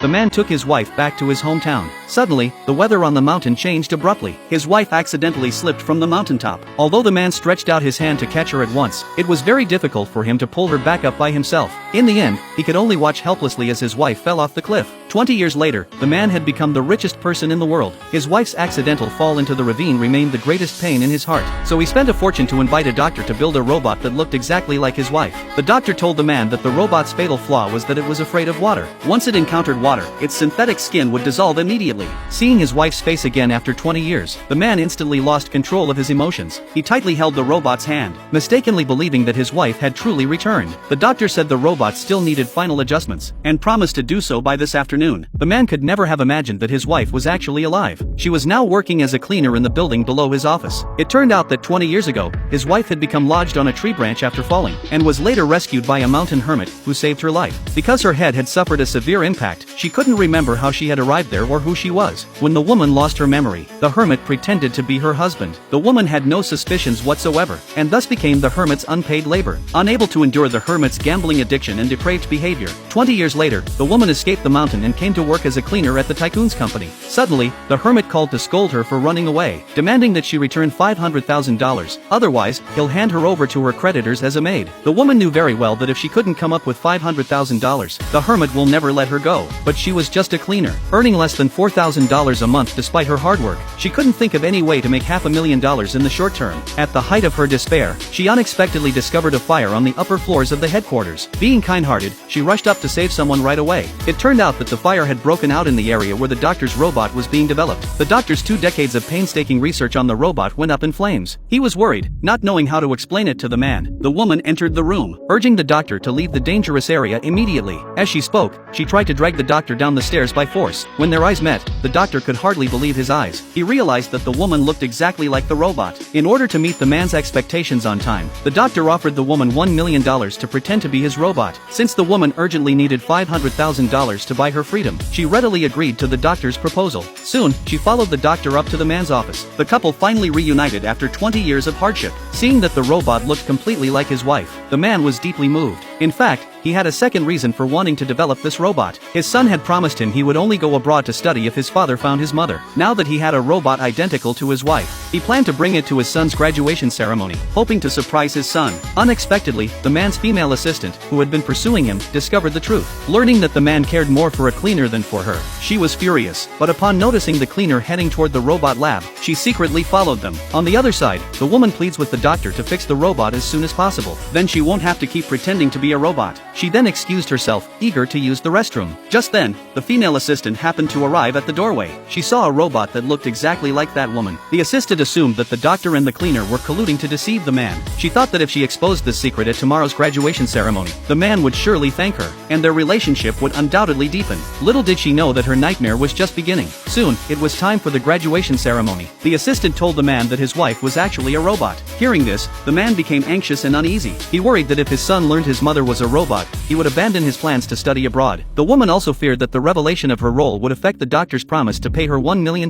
the man took his wife back to his hometown. Suddenly, the weather on the mountain changed abruptly. His wife accidentally slipped from the mountaintop. Although the man stretched out his hand to catch her at once, it was very difficult for him to pull her back up by himself. In the end, he could only watch helplessly as his wife fell off the cliff. 20 years later, the man had become the richest person in the world. His wife's accidental fall into the ravine remained the greatest pain in his heart, so he spent a fortune to invite a doctor to build a robot that looked exactly like his wife. The doctor told the man that the robot's fatal flaw was that it was afraid of water. Once it encountered water, its synthetic skin would dissolve immediately. Seeing his wife's face again after 20 years, the man instantly lost control of his emotions. He tightly held the robot's hand, mistakenly believing that his wife had truly returned. The doctor said the robot still needed final adjustments, and promised to do so by this afternoon. The man could never have imagined that his wife was actually alive. She was now working as a cleaner in the building below his office. It turned out that 20 years ago, his wife had become lodged on a tree branch after falling, and was later rescued by a mountain hermit, who saved her life. Because her head had suffered a severe impact, she couldn't remember how she had arrived there or who she was. When the woman lost her memory, the hermit pretended to be her husband. The woman had no suspicions whatsoever, and thus became the hermit's unpaid labor. Unable to endure the hermit's gambling addiction and depraved behavior, 20 years later, the woman escaped the mountain and came to work as a cleaner at the tycoon's company. Suddenly, the hermit called to scold her for running away, demanding that she return $500,000, otherwise, he'll hand her over to her creditors as a maid. The woman knew very well that if she couldn't come up with $500,000, the hermit will never let her go. But she was just a cleaner, earning less than $4,000 a month despite her hard work. She couldn't think of any way to make $500,000 in the short term. At the height of her despair, she unexpectedly discovered a fire on the upper floors of the headquarters. Being kind-hearted, she rushed up to save someone right away. It turned out that the fire had broken out in the area where the doctor's robot was being developed. The doctor's 2 decades of painstaking research on the robot went up in flames. He was worried, not knowing how to explain it to the man. The woman entered the room, urging the doctor to leave the dangerous area immediately. As she spoke, she tried to drag the doctor down the stairs by force. When their eyes met, the doctor could hardly believe his eyes. He realized that the woman looked exactly like the robot. In order to meet the man's expectations on time, the doctor offered the woman $1 million to pretend to be his robot. Since the woman urgently needed $500,000 to buy her freedom, she readily agreed to the doctor's proposal. Soon, she followed the doctor up to the man's office. The couple finally reunited after 20 years of hardship. Seeing that the robot looked completely like his wife, the man was deeply moved. In fact, he had a second reason for wanting to develop this robot. His son had promised him he would only go abroad to study if his father found his mother. Now that he had a robot identical to his wife, he planned to bring it to his son's graduation ceremony, hoping to surprise his son. Unexpectedly, the man's female assistant, who had been pursuing him, discovered the truth. Learning that the man cared more for a cleaner than for her, she was furious, but upon noticing the cleaner heading toward the robot lab, she secretly followed them. On the other side, the woman pleads with the doctor to fix the robot as soon as possible. Then she won't have to keep pretending to be a robot. She then excused herself, eager to use the restroom. Just then, the female assistant happened to arrive at the doorway. She saw a robot that looked exactly like that woman. The assistant assumed that the doctor and the cleaner were colluding to deceive the man. She thought that if she exposed this secret at tomorrow's graduation ceremony, the man would surely thank her, and their relationship would undoubtedly deepen. Little did she know that her nightmare was just beginning. Soon, it was time for the graduation ceremony. The assistant told the man that his wife was actually a robot. Hearing this, the man became anxious and uneasy. He worried that if his son learned his mother was a robot, he would abandon his plans to study abroad. The woman also feared that the revelation of her role would affect the doctor's promise to pay her $1 million.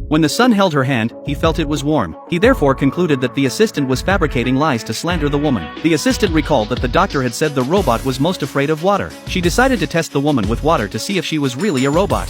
When the son held her hand, he felt it was warm. He therefore concluded that the assistant was fabricating lies to slander the woman. The assistant recalled that the doctor had said the robot was most afraid of water. She decided to test the woman with water to see if she was really a robot.